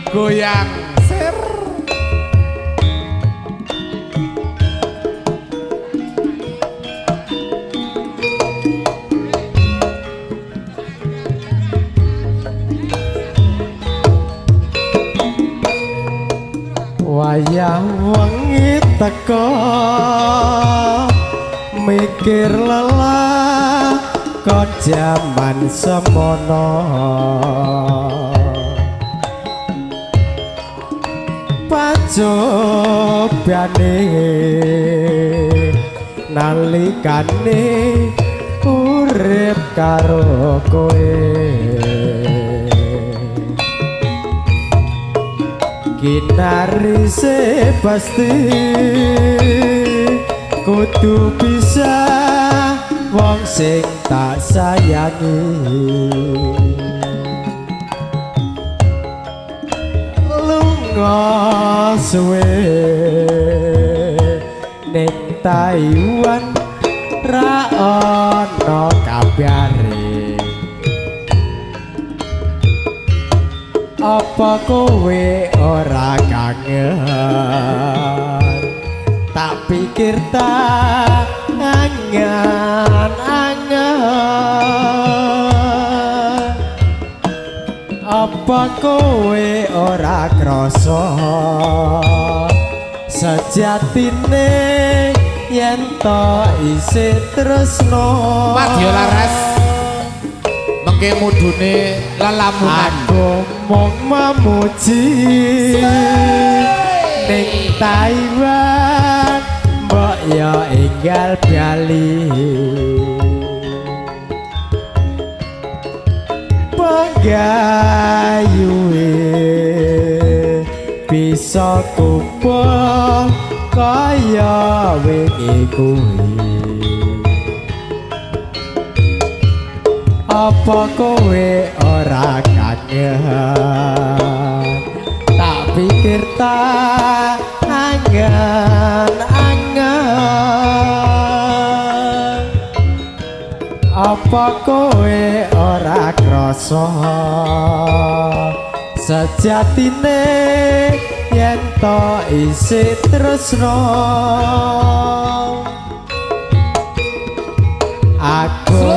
goyang ser wayang wengi teko mikir lelah kok jaman semono pacobane nalikane urip karo kowe ginarise pasti kudu bisa wong sing tak sayangi lunga suwe ning Taiwan ra ono kabare apa kowe ora kangen tak pikir tak angan-angan apa kowe ora krasa sejatine yen to isih tresno Madya Laras mengke mudune lelamunan aku mung memuji ning Taiwan mbok ya enggal bali penggayuwe bisa kumpul kaya wingi kuwi apa kowe ora kangen tak pikir tak angan-angan apa kowe ora krasa sejatine yen to isih tresno aku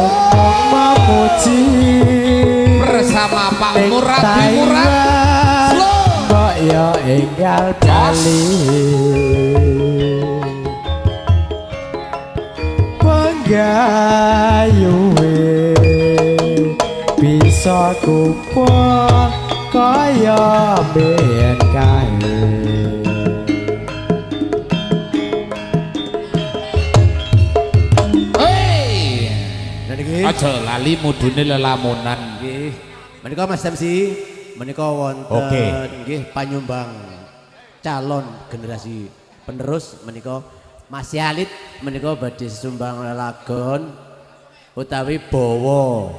memuji bersama Pak Murad di Murad mbok ya enggal bali penggayuwe bisa kumpul kaya ben kae aja lali mudune lelamunan nggih menika Mas MC menika wonten nggih panyumbang calon generasi penerus menika Mas Yalit menika badhe sumbang lelagon utawi bawa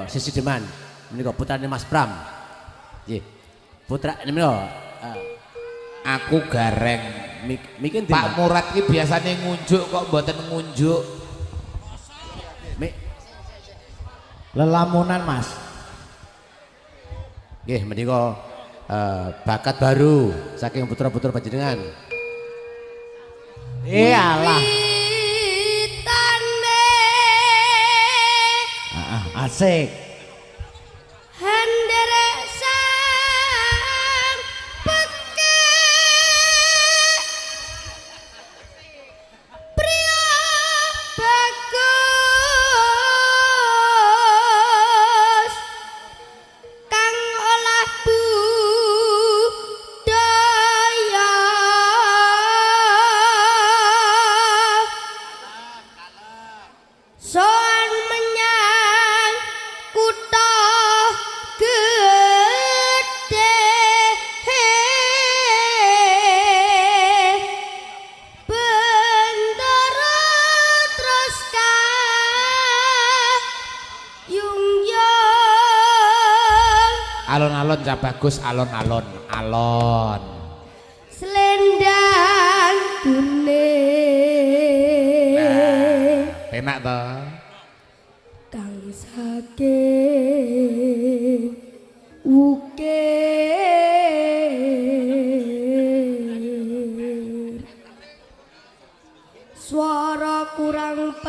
Sisideman menika putrane Mas Pram nggih putra menika aku gareng mikir Pak Murad ki biasane ngunjuk kok mboten ngunjuk lelamunan Mas nggih menika bakat baru saking putra-putra panjenengan iyalah asik alon-alon Cak Bagus alon-alon alon selendang kuning enak toh kang saking ukir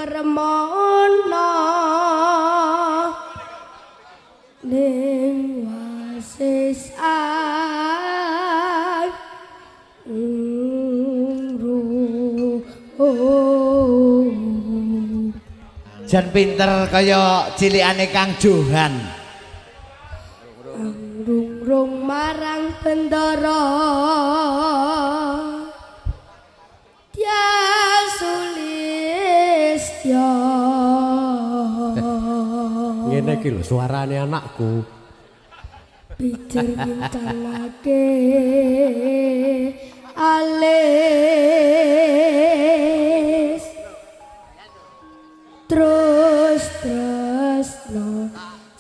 permono ning wasisan Jan pinter kaya cilikane Kang Johan. rung marang bendara dia sulistya ngene iki lho suarane anakku pijer ngintangake alis terus no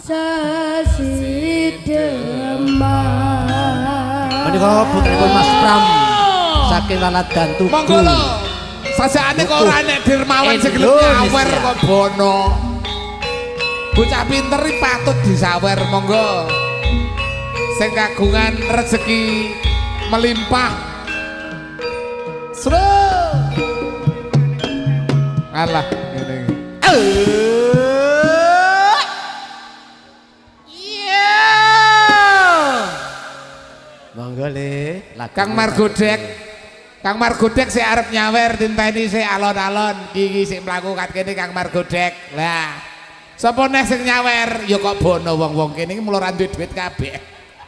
sesidemah menika putranipun Mas Pram saking Laladan Tugu monggo lho sajakane kok ora nek dermawan sing gelem nyawer kok bono bocah pinter iki patut disawer monggo sing kagungan rezeki melimpah seru alah ngene monggo le Kang Margodek sik arep nyawer dinteni sik alon-alon iki sik mlaku kat kene Kang Margodek lah sapa neh sing nyawer ya kok bono wong-wong kene iki mulo ra duwe duit kabeh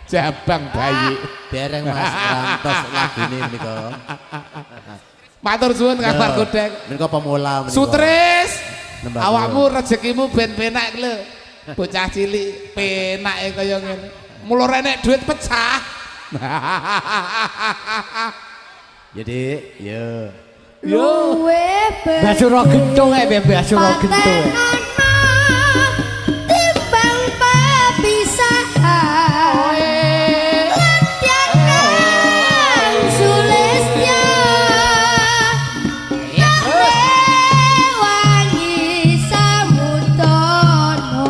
jabang bayi dereng Mas Rantos lagune menika matur suwun Kang Margodek menika pemula menika Sutris Nembak awakmu rezekimu ben penak lho bocah cilik penake kaya ngene mulo renek duit pecah ya Dik ya luwe Basura gentung Basura gentung. timbang pepisahan latihan sulistya wangi samudana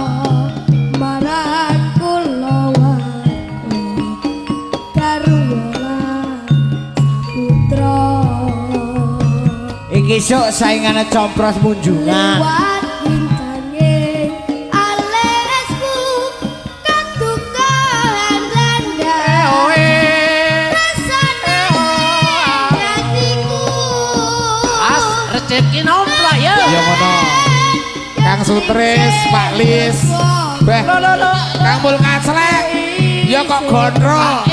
marang kulawarga garwa saputra Iki sok saingane compros munjungan. liwat intane alesku katukan randa rasane hatiku rezeki nomplak ya ya ngono Kang Sutris Pak Lis beh Kang Mul Kaclek ya kok gondro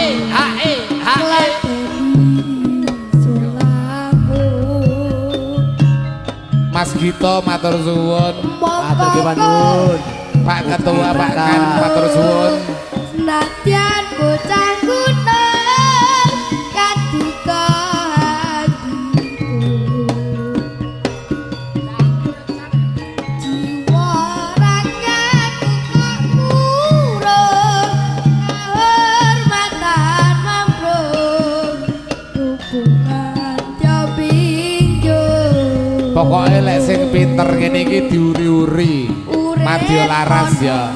Mas Gito matur suwun matur kewan nuwun Pak Ketua Pak Kan matur suwun senadyan bocah gunung kaduka hatiku jiwa ragaku kok murung kehormatan mambrung hubungan jabinjo pokoknya lek sing pinter kene iki diuri-uri madya laras ya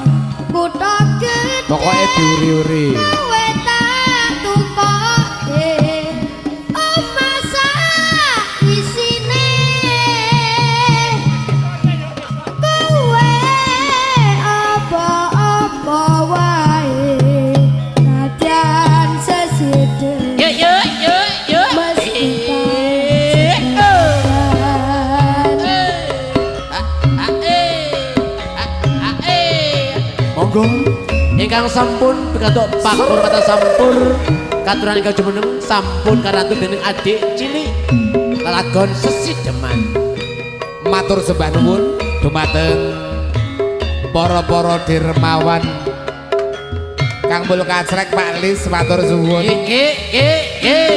kutha gedhe pokoknya diuri-uri wetan tukoke omah sak isine kowe apa-apa wae nadyan seside mesti monggo ingkang sampun pikantuk Pak Hormatan sampun katuran ingkang jumeneng sampun karantu dening adik cilik lalagon Sesideman matur sembah nuwun dumateng para-para dirmawan Kang Mul Kaclek Pak Lis matur suwun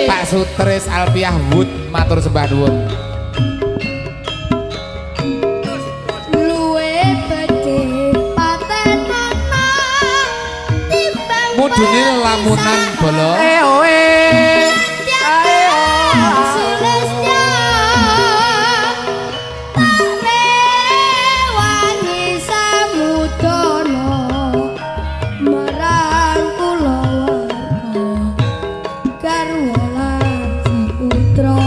Pak Sutris Alpiah Wood matur sembah nuwun luwe bedhe patenono timbang mudune lamunan bolo sulistya wangi samudana marang kulawarga garwa lan saputra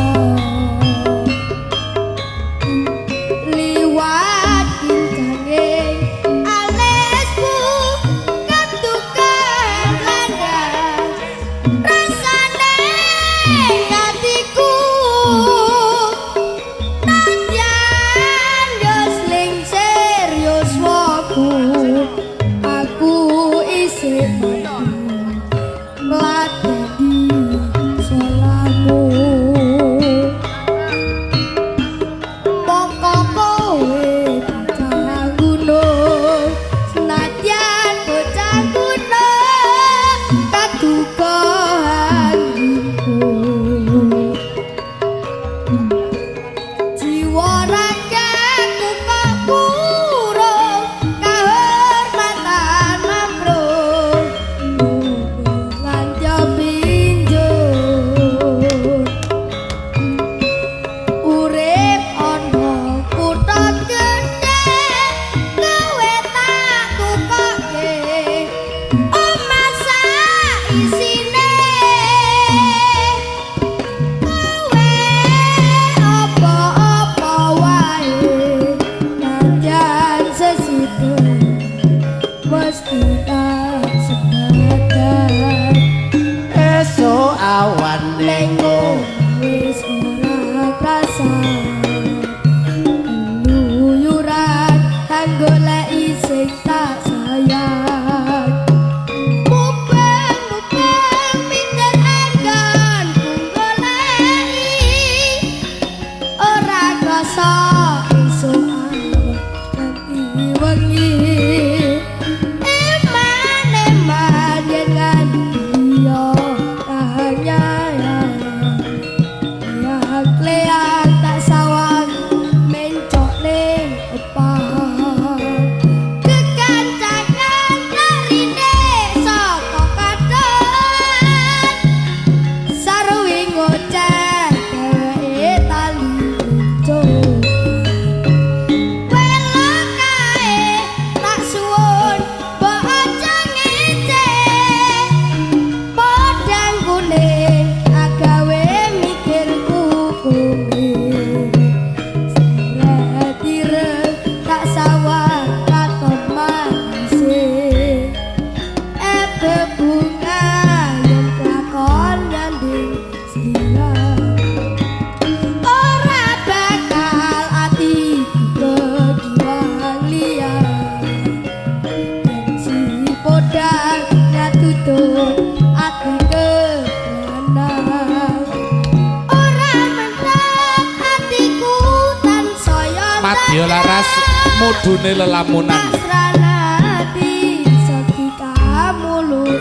mudune lelamunan Asranati setika mulut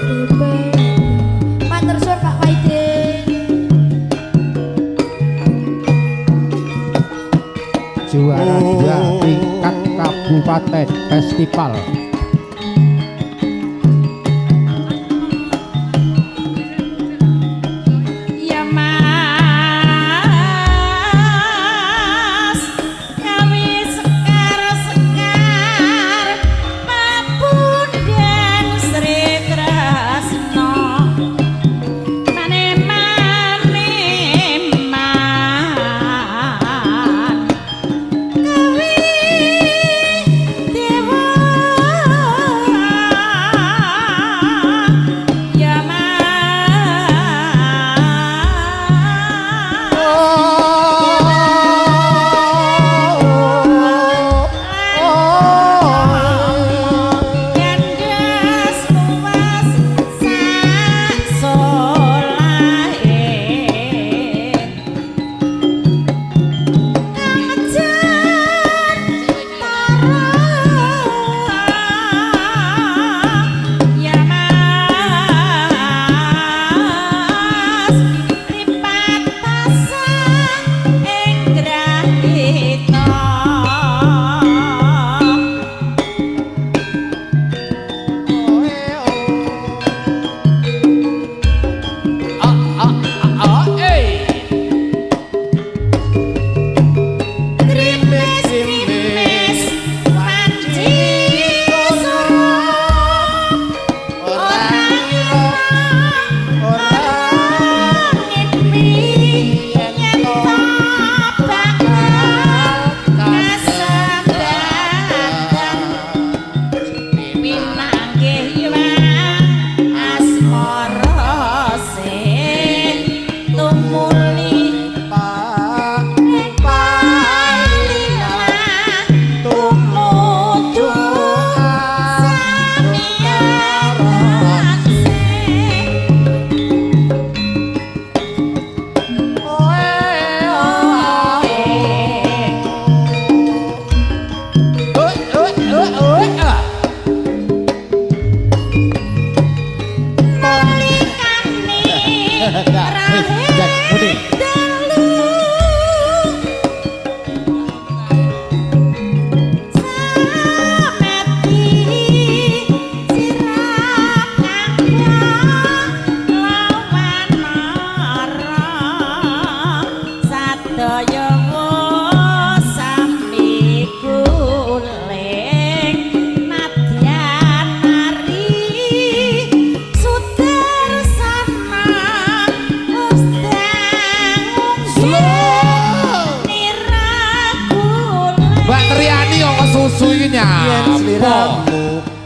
matur suwun Pak Waidin. Juara 2 tingkat kabupaten festival.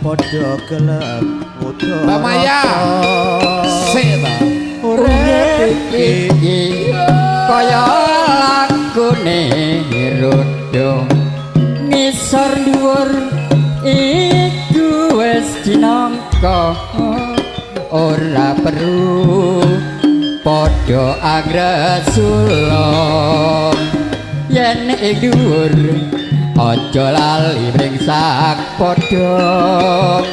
Podo gelem mudo Mbak Maya sik ta urip iki kaya lakune rodo ngisor dhuwur iku wis dinangka ora perlu podo angresulong yen ing dhuwur aja lali mringsak padha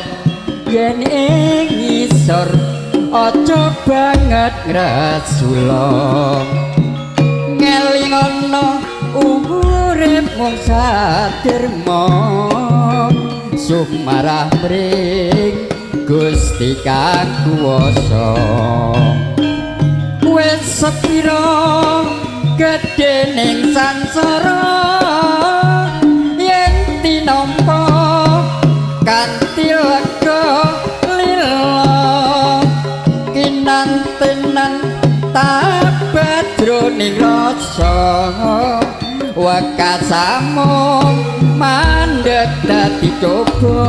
yen ing ngisor aja banget ngresula ngelingono urip mung saderma sumarah mring Gusti Kang Kuwasa wis sepira gedhening sansara nampa kanthi lega lila kinantenan tabadroning rasa wekasamu mandeg dadi coba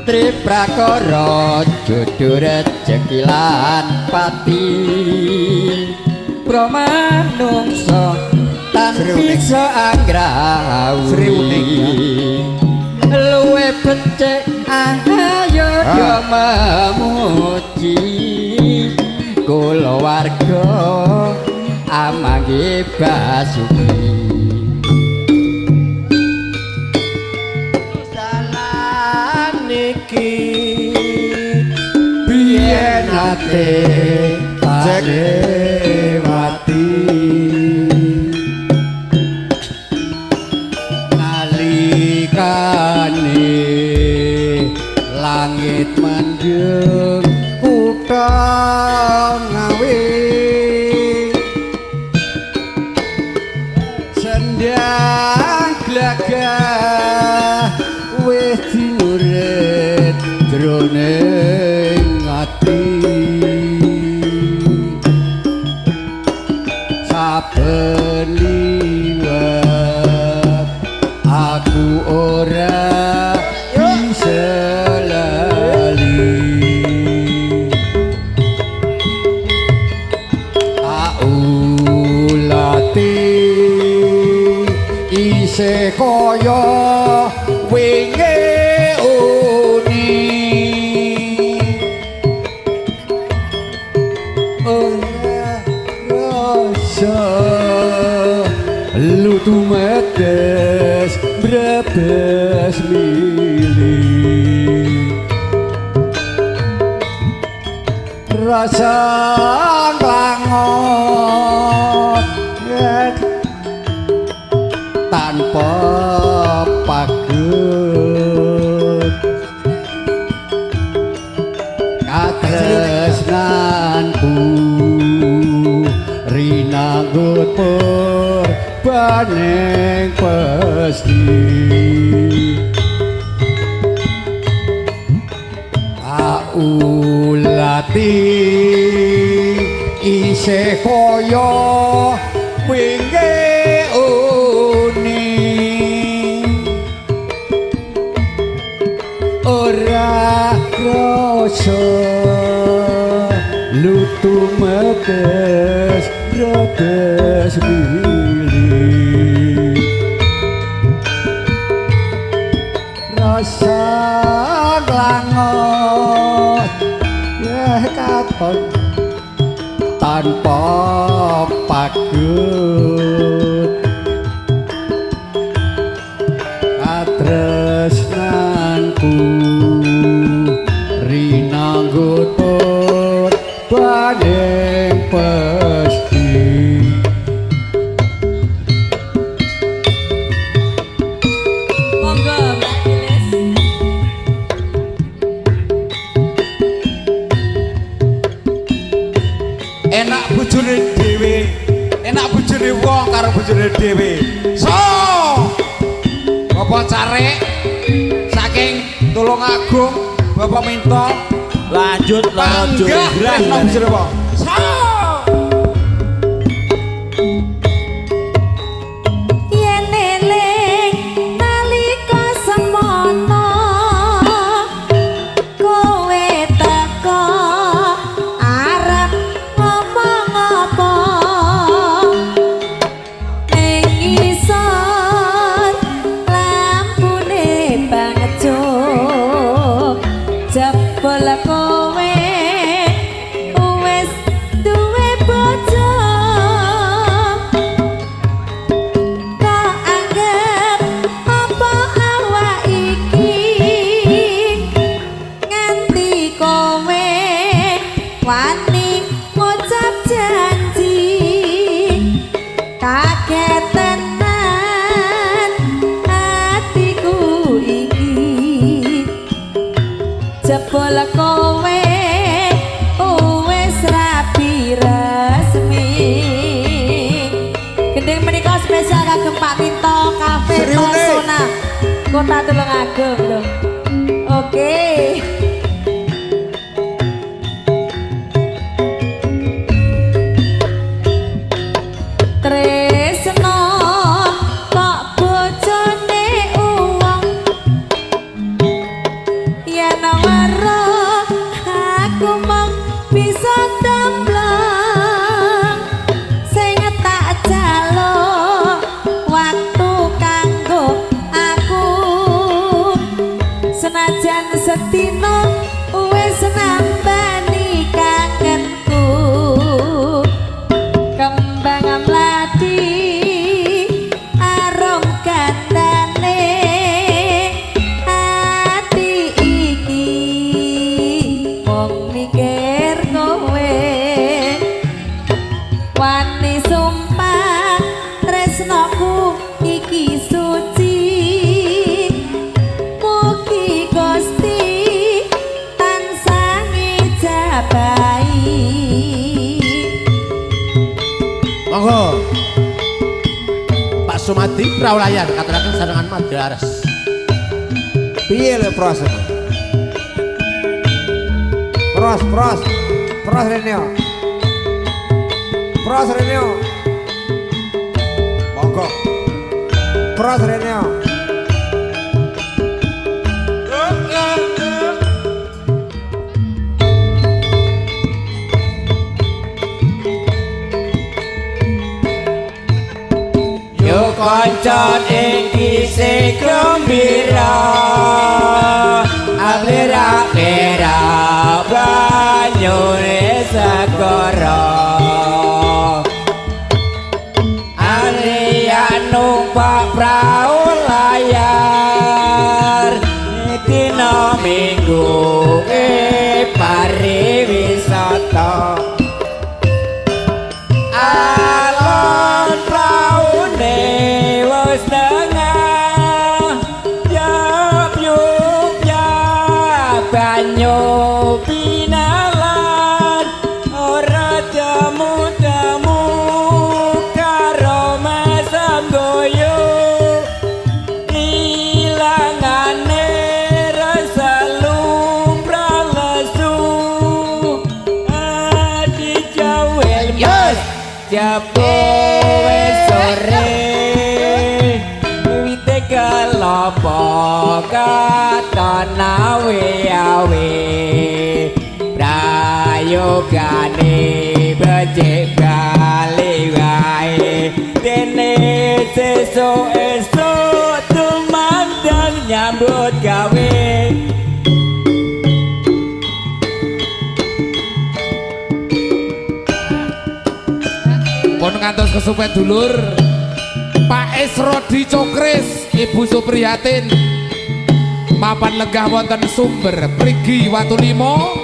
triprakara jodoh rejeki lan pati pramanungsa tan bisa anggrawi luwe becik ayo do memuji kulawarga amangge basuki ate lewati nalikane langit mendung kutha ngawe sendang glagah wis diuret jroning ati saben liwat aku ora bisa lali aulati isih kaya wingi tumetes brebes milih rasa nglangot tanpa pagut katresnanku rinanggut baning pasti aulati isih kaya wingi uni ora rasa lutumetes brebes rasa nglangot ya katon tanpa pagut katresnanku rinanggut baning pesti enak bojone dhewe enak bojone wong karo bojone dhewe so Bapak Carek saking Tulungagung Bapak minta lanjut loro jonggrang so jebol kowe wis rapi resmi gending menika spesial kagem Pak Minto Cafe Pesona Kota Tulungagung lho. Oke baik. Monggo Pak Sumadi Praulayan katuraken sarengan Madares. Piye lho pros? Pros Reneo. Pros Reneo. Monggo. Pros Reneo. Yo konco iki sing gembira Abera-bera banyune segara Alian numpak prau layar Dina minggu pariwisata Alon praune wis tengah Yap-yup banyu pinalan ora temu-temu karo masam goyo ilangane rasa lumrah lesu adi jawel mas japo wis sore wite kalopo katanawe awe prayogane becik bali wae dene sesuk-esuk tumandang nyambut gawe pun ngantos kesupen dulur Pak Esrodi Cokris Ibu Supriyatin mapan lenggah wonten Sumber Prigi Watulimo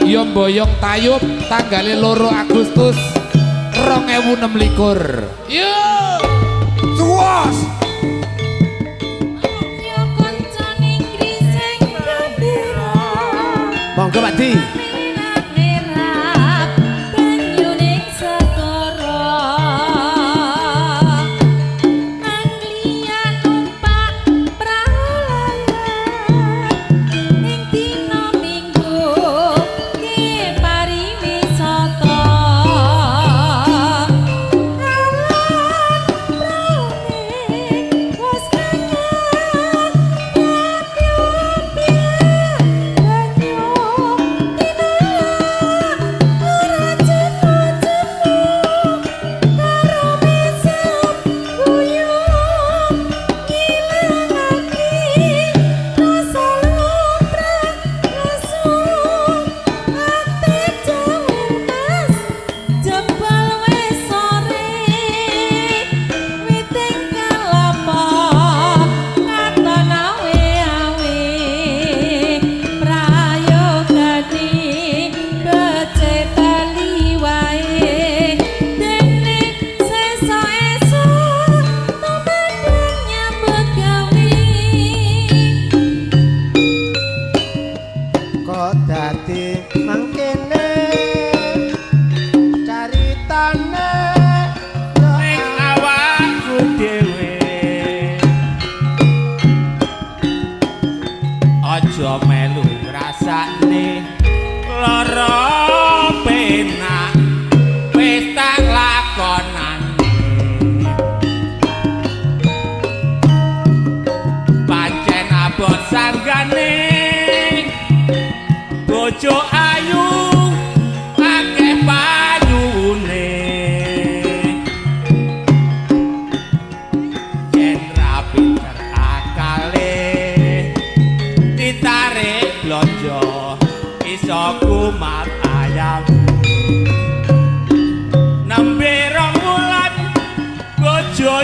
Yomboyong Tayub tanggale 2 Agustus 2026 yo Suwas. Yo koncone griseng gembira Monggo Pak Di. merah-merah banyune segara Anglian numpak prau layar ning dina minggu ke pariwisata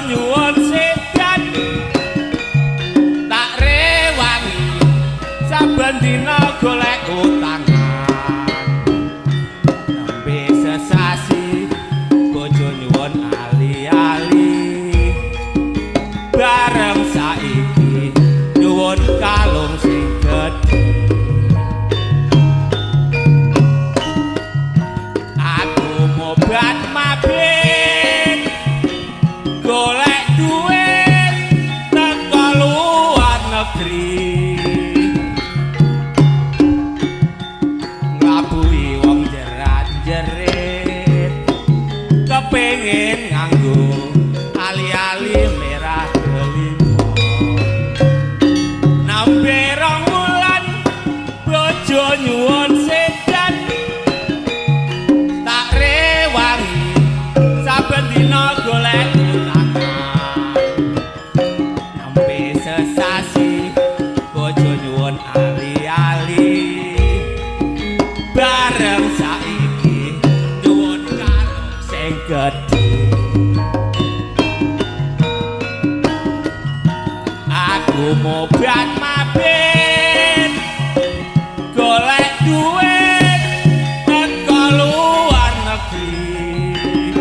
nyuwun sedan tak rewangi saben dina golek utangan nembe sesasi bojo nyuwun ali-ali bareng saiki nyuwun kalung sing gedhe kepengin nganggo ali-ali merah delima nambe rong wulan bojo nyuwun sedan tak rewangi saben dina golek utangan nambe sesasi bojo nyuwun ali-ali bareng saiki nyuwun karo sing gedhe aku mobat mabit golek duit teko luar negeri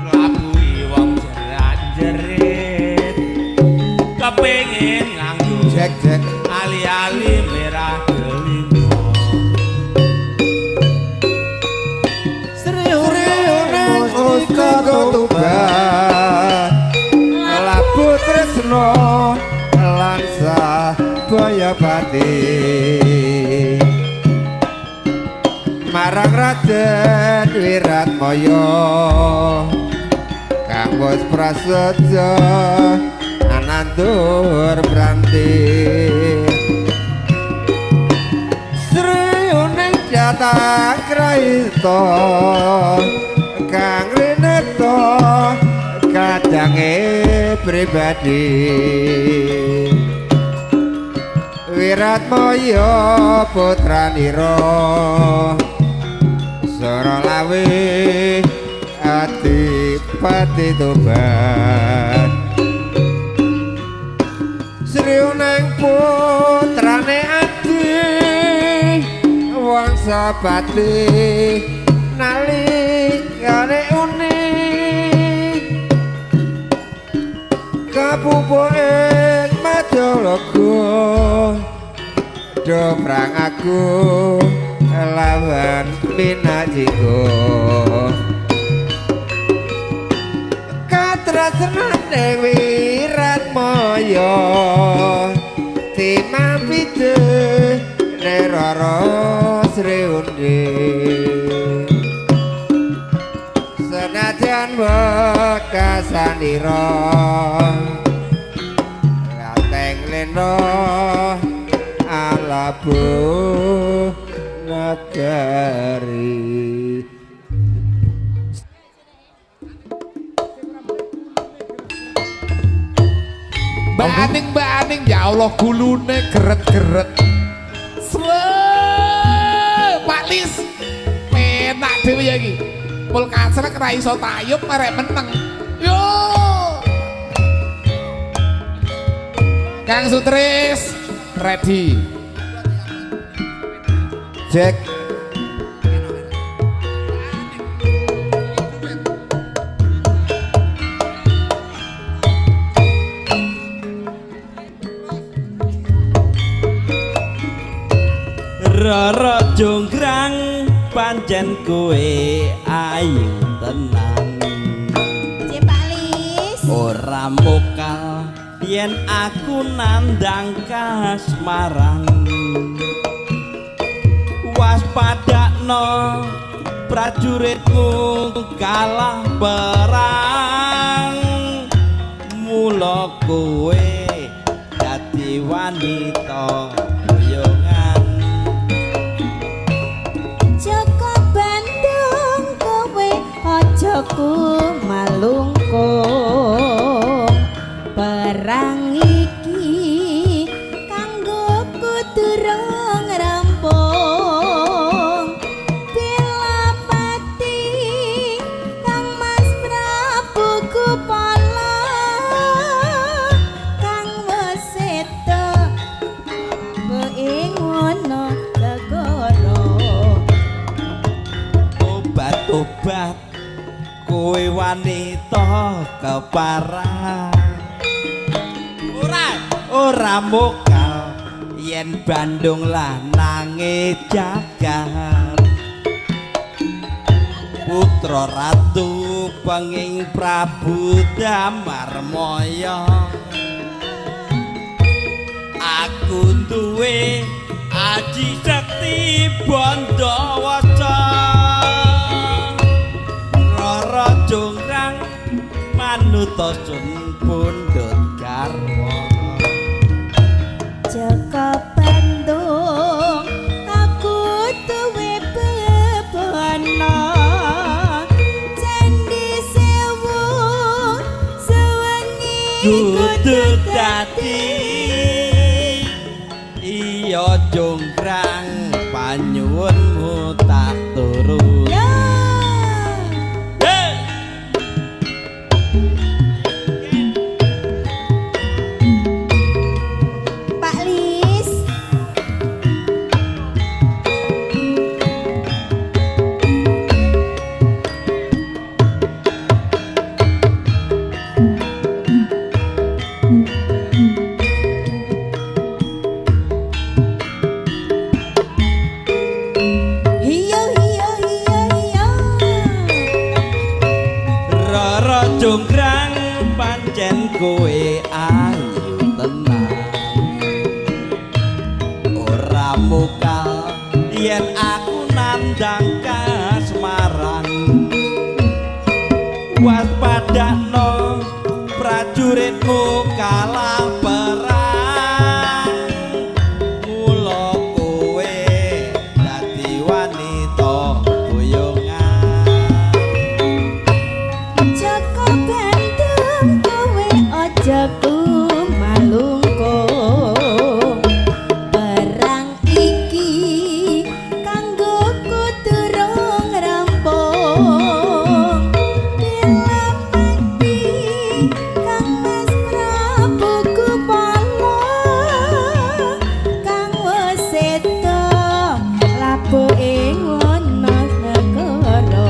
nglabui wong jerat-jerit kepengin nganggo Jek ali-ali merah delima Sriune Ustatuban labu tresno lan sabaya pati marang Raden Wiratmaya kang wis prasaja anandur branti Sriune jatah kraita kang rineta kadange pribadi Wiratmaya putranira Sora lawe Adipati Tuban Sriuneng putrane Adi Wangsapati nalikane uni kapupuken Madalaga dobrang aku lawan Minajika katresnane Wiratmaya timapite nerara Sriundi senajan wekasanira lateng lena alabu nagari Mbak Aning ya Allah gulune geret-geret. Pak Lis. Penak dhewe ya iki. Pul kasrek ra iso tayub arek meneng. Yo. Kang Sutris ready. Jack Rara jonggrang pancen kowe ayu tenan Cipalis ora mokal yen aku nandang kasmaran waspadakno prajuritmu kalah perang mula kowe dadi wanita boyongan Joko Bandung kowe aja malungkung perang iki kanggo durung rampung Bila pati Kang Mas Prabu Kupala Kang Waseta Beingono Segoro obat-obat kowe wanita keparang ora mokal yen Bandung lah nange jagat putra ratu penging Prabu Damarmaya aku duwe aji sakti Bandawaca manutosun pundhut garwa Jaka Bandung aku duwe bebana Candi Sewu sewengi kudu dadi iya jonggrang panyuwunmu tak turut ya Pak Lis Hiyo hiyo hiyo hiyo Rara jonggrang pancen kowe ayu tenan ora mukal yen aku nandang kasmaran waspadakno prajuritmu kalah perang mula kowe dadi wanita boyongan Jaka Bandung kowe aja kumalungkung perang iki kanggo durung rampung bila mati Kang Mas Prabu Kupala kang wis seda labuh ing Wonosobo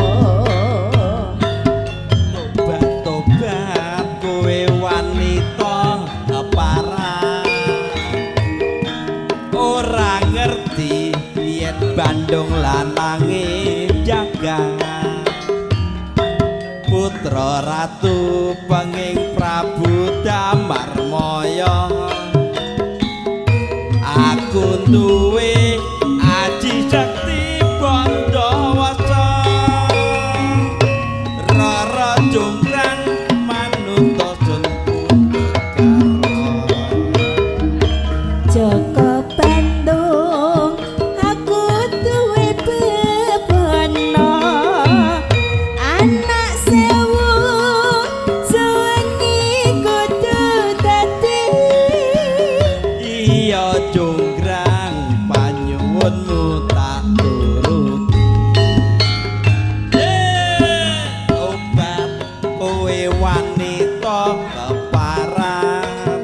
Tobat-tobat kowe wanita keparat ora ngerti yen Bandung lanange jagat putra ratu penging Prabu Damarmaya aku duwe aji sakti Bandawasa Rara jonggrang manutosun pundhut garwa Jaka Bandung aku duwe bebana anak sewu sewengi kudu dadi iya jonggrang panyuwunmu tak turuti obat kowe wanita keparat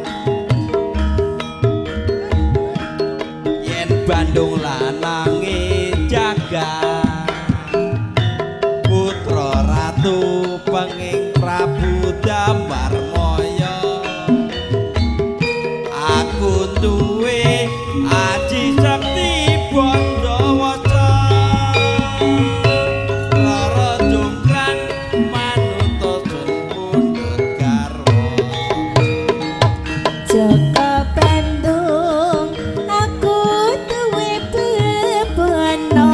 yen Bandung lanange jagat putra ratu penging Prabu Damarmaya aku duwe aji sakti Bandawasa Rara jonggrang manutosun pundhut garwa Jaka Bandung aku duwe bebana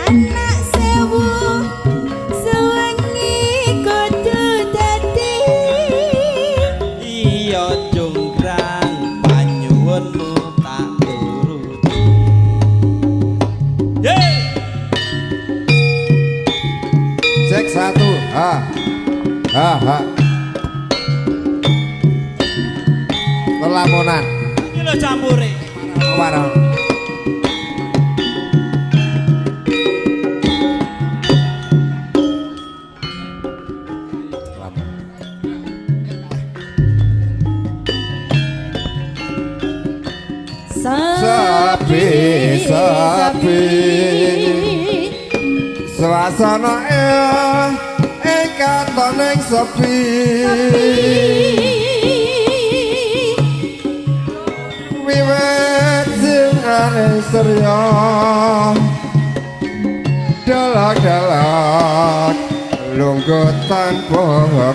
anak sewu sewengi kudu dadi iya jonggrang panyuwunmu tak turuti Cek satu. Lelamunan. iki lho campure Warang. Sepi, sepi. Suasana katon ing sepi. Wiwit singane surya dalak-dalak lungguh tanpa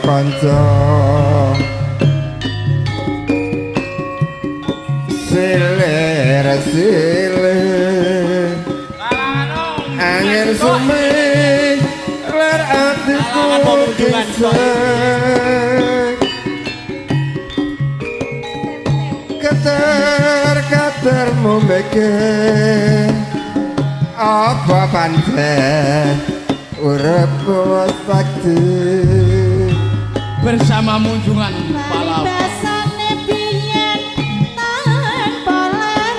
kanca. Silir-silir angin sumi ler atiku apa kunjungan Keter-ketermu bikin apa pancen urip wis sakti bersama munjungan palau Basane biyen tanpa lereng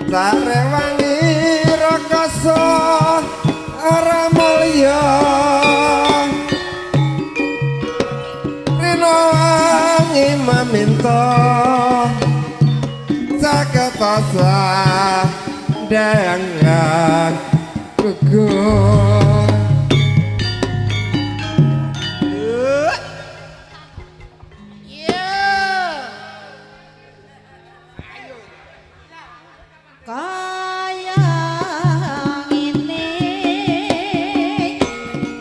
sarewangi rakasa ora mulya rino wangi meminta saketasa dengan gugur kaya ngene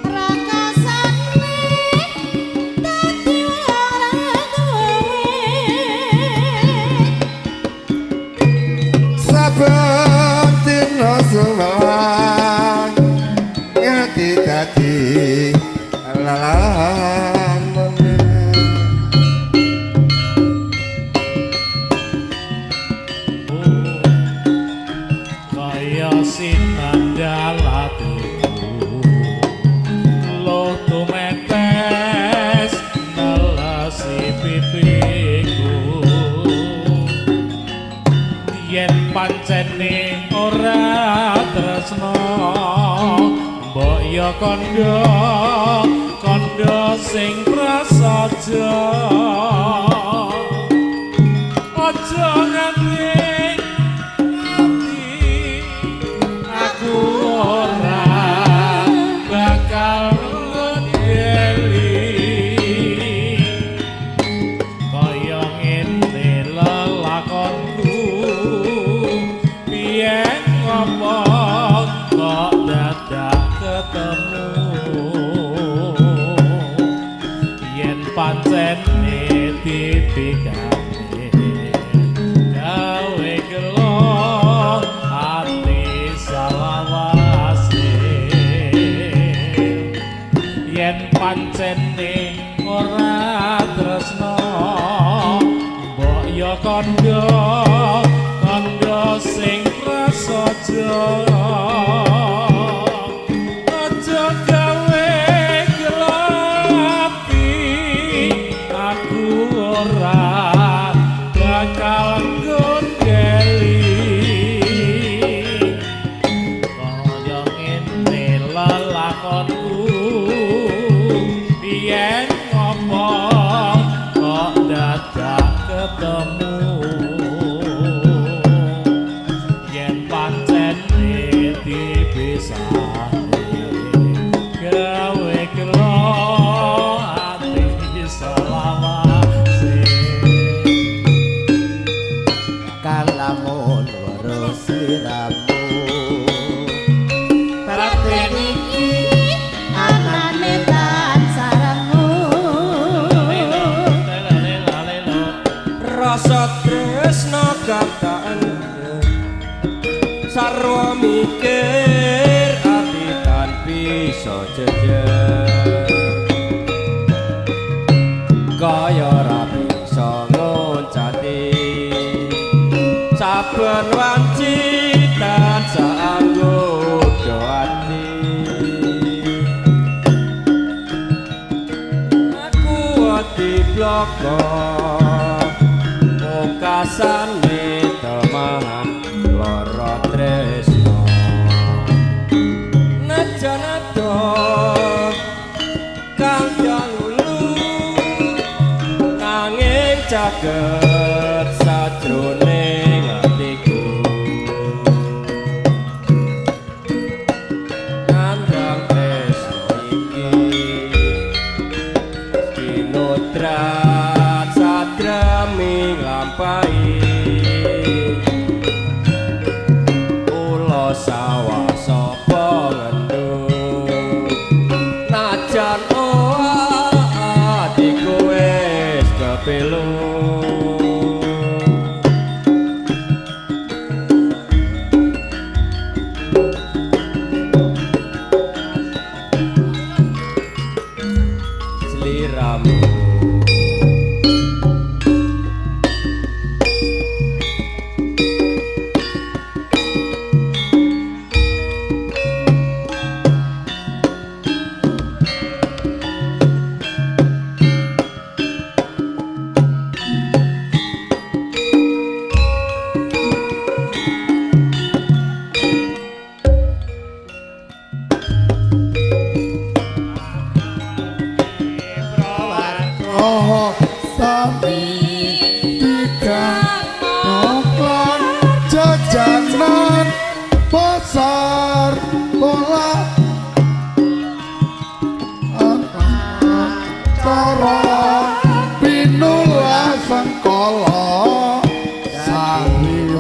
rakasane dadi ora duwe saben dina suwang ngerti dadi lalang kaya sinandal atiku lo tumetes nelasi pipiku yen pancene ora tresno mbok ya kandha sing prasaja aja nganti aku ora bakal ngedeli kaya ngene lelakonku biyen ngomong kok dadak ketemu yen pancen tipikane gawe gelo ati salawase yen pancene ora tresno mbok ya kandha sing prasaja aja gawe gelo ati aku ora bakal gondeli kaya ngene lelakonku biyen ngomong kok dadak ketemu yen pancen dipisahne gawe gelo ati selawase kalamun weruh sliramu Praten iki anane tan sarangmu rasa tresna kataan sarwa mikir ati tan bisa jejer kaya ra bisa ngoncati saben wanci tansah anggodo ati aku ati bloko mukasane temahan lara tresno najan ado kang jalulu nanging caket sajroning atiku nandang tresno iki kinodrat sadrami nglampahi ula sawah sapa ngenduk najan atiku wis kepelu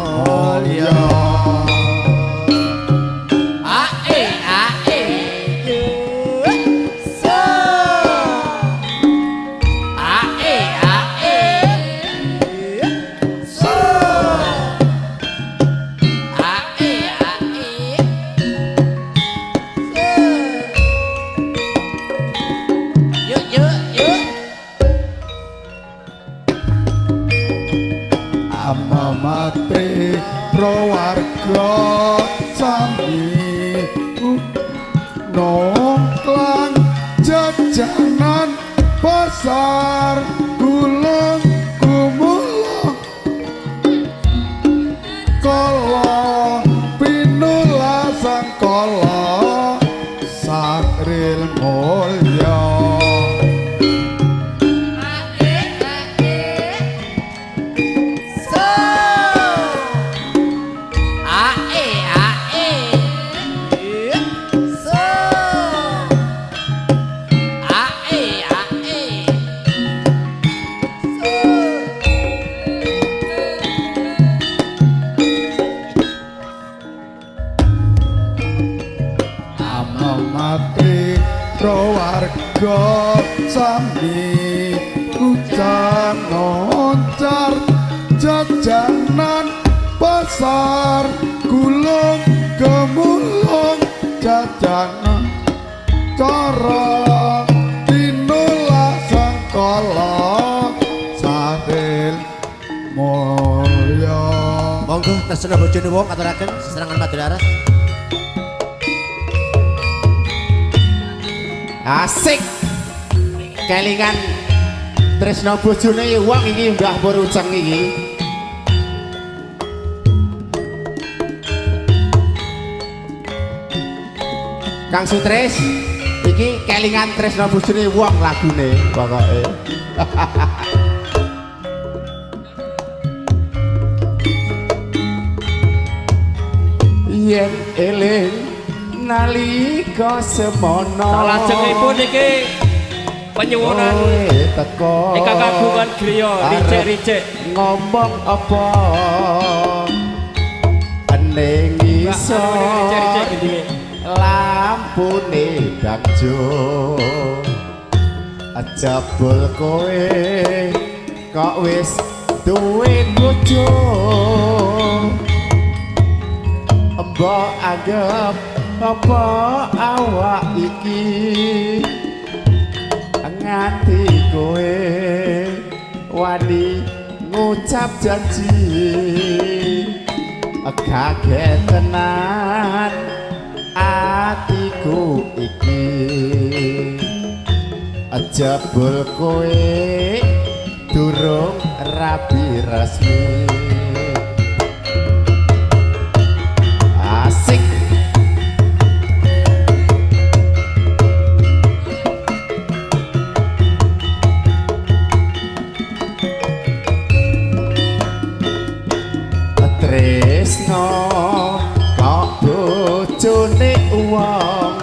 mulya. Amamate prawarga sami nongklang jajanan pasar gulung gumulung kala pinula sangkala sakril mulya. Mati prawarga sami ujan noncar jajanan pasar gulung gemulung jajanan cara tinula sangkala saril mulya. Monggo terserah bojone wong aturaken seserangan Madularas. Asik kelingan tresno bojone wong iki Mbah Pur Uceng iki. Kang Sutris iki kelingan tresno bojone wong lagune pokoke. Yen eling nalika semono salajengipun iki penyuwunan ingkang kagungan griya ricik-ricik ngomong apa ening iso lampune dakjo ajabul kowe kok wis duwe bojo mbok anggap apa awak iki nganti kowe wani ngucap janji kaget tenan atiku iki jebul kowe durung rabi resmi asik. Tresno kok bojone wong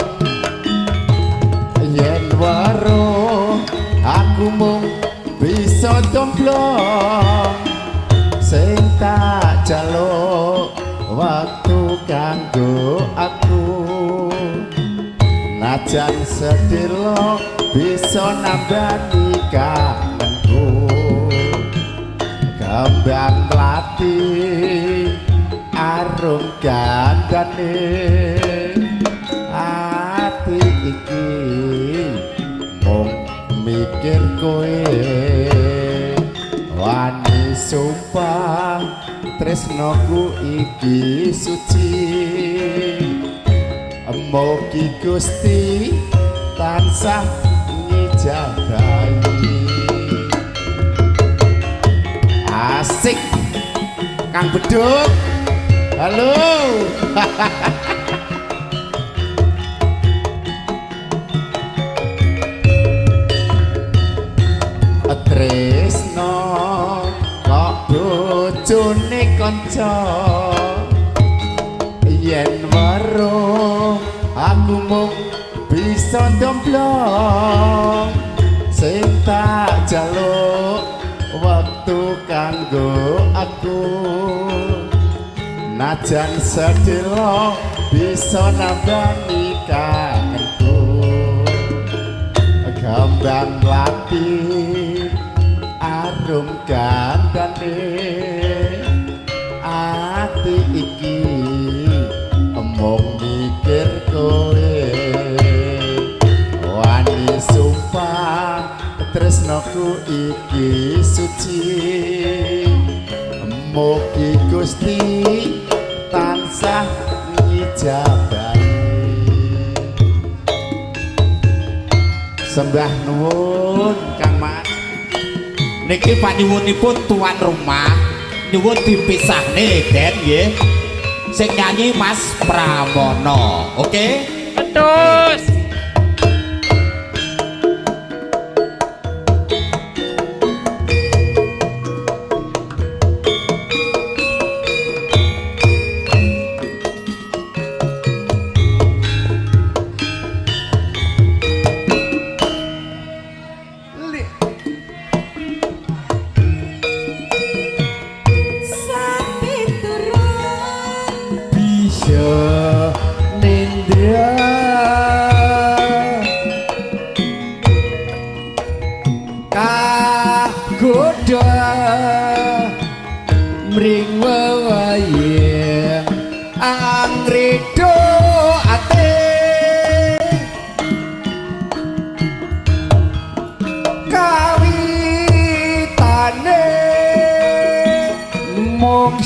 yen weruh aku mung bisa domplong sing tak jaluk waktu kanggo aku najan sedelo bisa nambani kangenku kembang melati arum gandane ati iki mung mikir kowe wani sumpah tresnoku iki suci mugi Gusti tansah ngijabahi asik Kang Beduk halo tresno kok bojone kanca yen weruh aku mung bisa domplong sing tak jaluk waktu kanggo aku najan sedelo bisa nambani kangenku gambang lati arum gandane ati iki mung mikir kowe wani sumpah tresnaku iki suci mugi Gusti tansah ngijabahi sembah nuwun Kang Mas niki panyuwunipun tuan rumah nyuwun dipisahne Den nggih sing nyanyi Mas Pramono oke Terus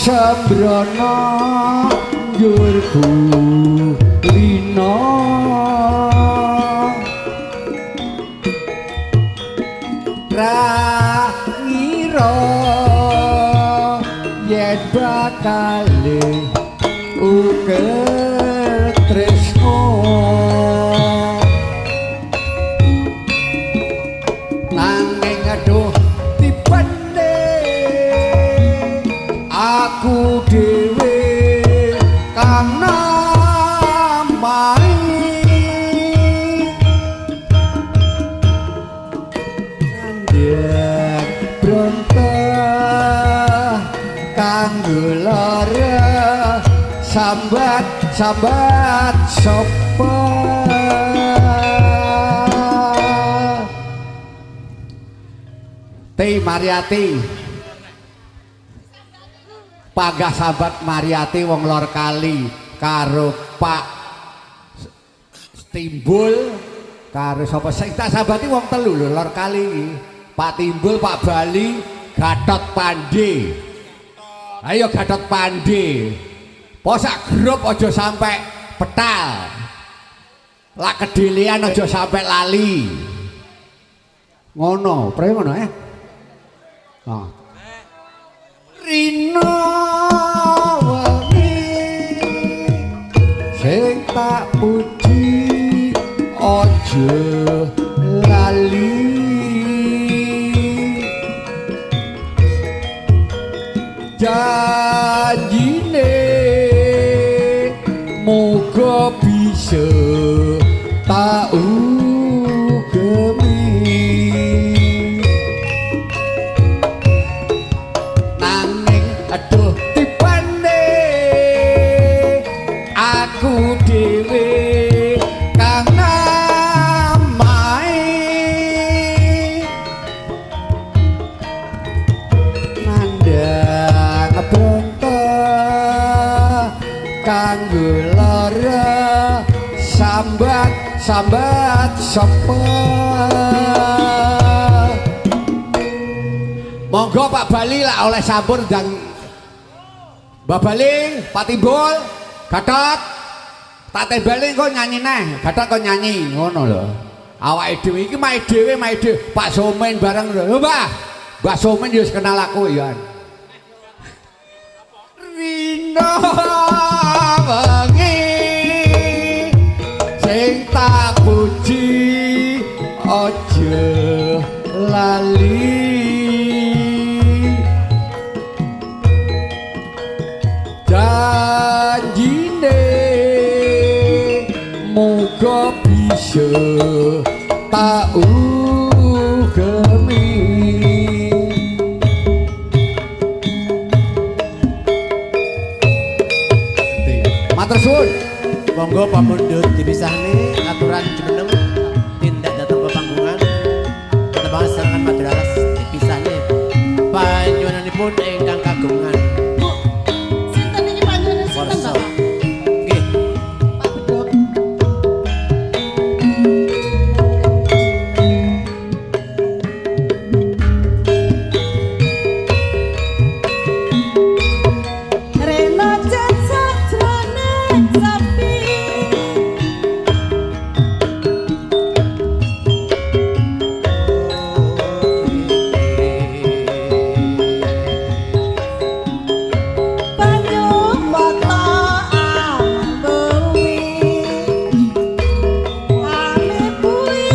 Sembrono njurku lino ra ngira yen bakale uger tresno nanging aduh aku dhewe kang namai andek brontah kanggo lara sambat sapa Teh Mariati Pagah sahabat Mariati wong lor kali karo Pak Timbul karo sapa sing tak sahabati wong telu lho lor kali Pak Timbul, Pak Bali, Gatot Pande. Ayo Gatot Pande. Posak grup aja sampai petal. Lak kedelian aja sampai lali. Ngono, prei ngono ya. Nah. Rino wengi sing tak puji aja lali janjine muga bisa tak ugemi dewe kang namai nandang bentah kanggo lara sambat sapa monggo Pak Bali lah oleh sampun dan Mbak Bali, Pak Timbul, Gatot tak tembali kok nyanyi neh, Gatot kok nyanyi ngono lho. Awake dhewe iki mae dhewe Pak Somen bareng lho. Mbah Somen ya wis kenal aku ya. Rino wengi sing tak puji aja lali janjine muga bisa tak ugemi Matur suwun. Monggo pamundhut dipisahne aturan jumeneng tindak datang pepanggungan tetembangan serangan Madrasah dipisahne panjenenganipun ingkang kagungan Sinten iki panjenengan sinten, Warsa. Bapak? Nggih. Pak Beduk. Rena jan sajroning sepi. Banyu mata ambewi. Ame bui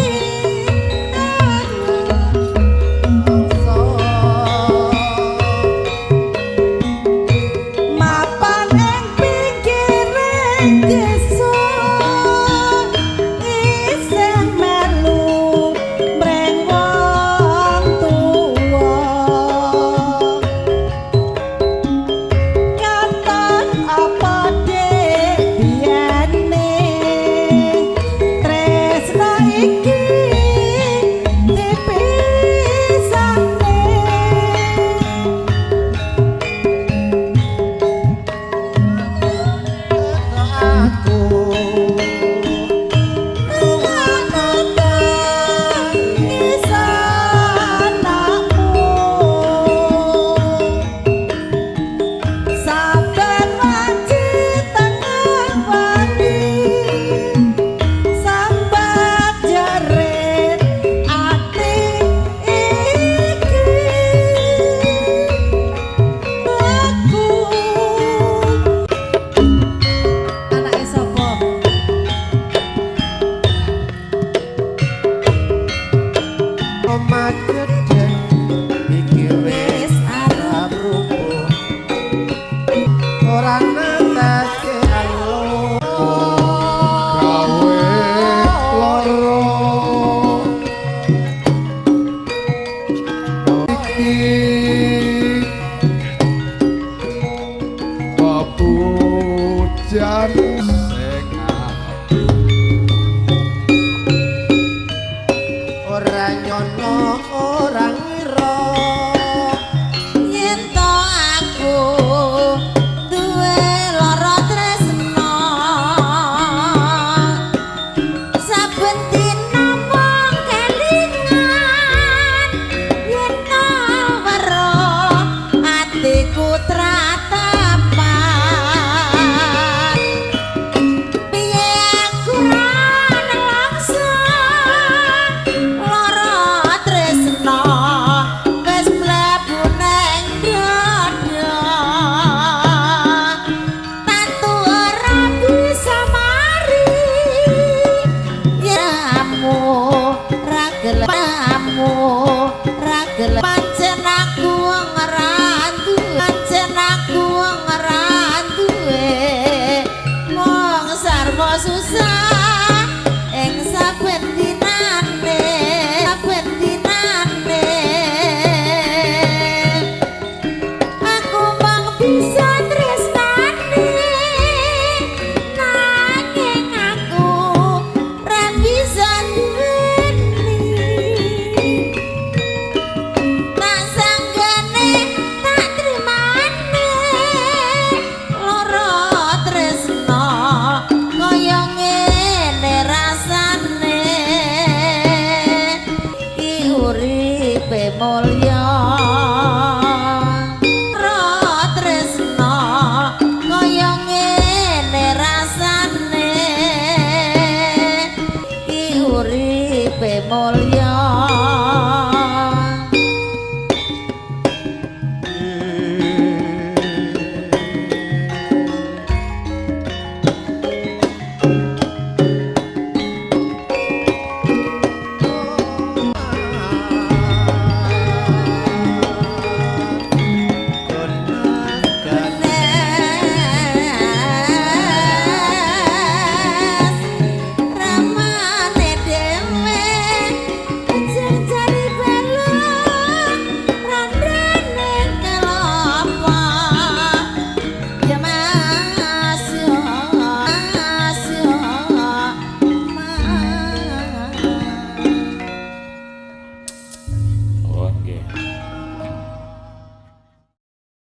mapan ing pinggiring desa isih melu mreng wong tuwa katon apa dek biyane tresno iki dipisahne Aku saben wanci tengah wani sambat jerit ati iki aku anake sapa omah gedhe iki wis wis arep rubuh ora natake alo Gawe loro iki pepujan